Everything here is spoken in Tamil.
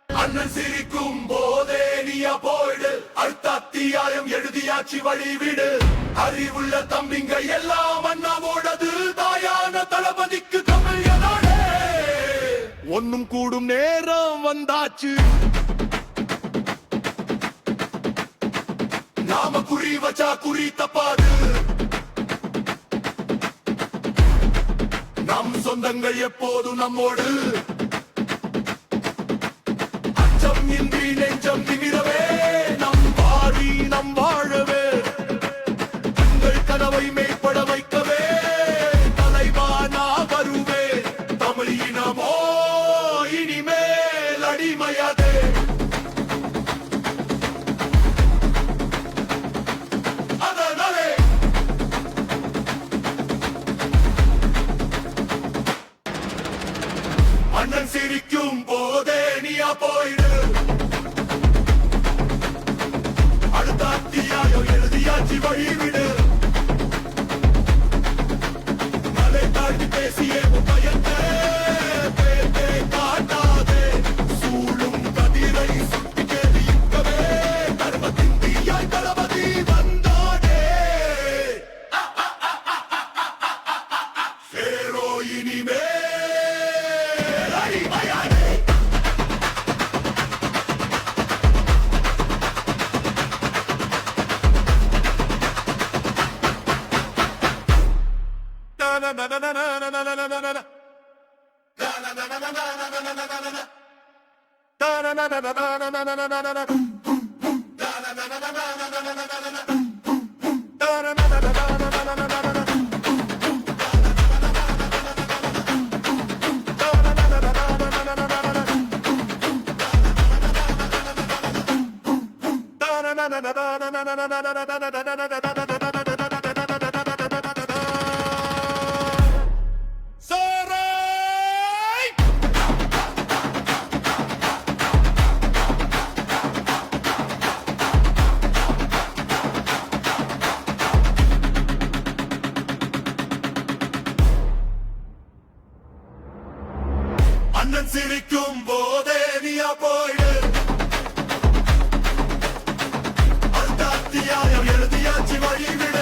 அண்ணன் சிரிக்கும் போதே நீயா போயிடு, அடுத்த அத்தியாயம் எழுதியாச்சு வழிவிடு. அறிவுள்ள தம்பிங்க எல்லாம் அண்ணாவோடது, தாயான தளபதிக்கு தமிழ் நாடே. ஒன்னும் கூடும் நேரம் வந்தாச்சு, நாம குறி வச்சா குறி தப்பாது. நம் சொந்தங்கள் எப்போதும் நம்மோடு, அச்சம் இன்றி நெஞ்சம் நிமிரவே, நம் வாரி நம் வாழவே, உங்கள் கனவை மேற்பட வைக்கவே தலைவா நான் வருவேன். தமிழ் இனமோ இனிமேல் அடிமையாதே. அண்ணன் சிரிக்கும் போதே நீயா போயிடு, அடுத்த அத்தியாயம் எழுதியாச்சு வழிவிடு. மலை தாண்டி பேசியே பயத்தை பேட்டே காட்டாதே, சூழும் கதிரை சுட்டி கேட்கவே தர்மத்தின் தீயாய் தளபதி வந்தாடே. சேரோ இனிமே அண்ணன் சிரிக்கும் போதே நீயா போயிடு, அடுத்த அத்தியாயம் எழுதியாச்சு வழிவிடு.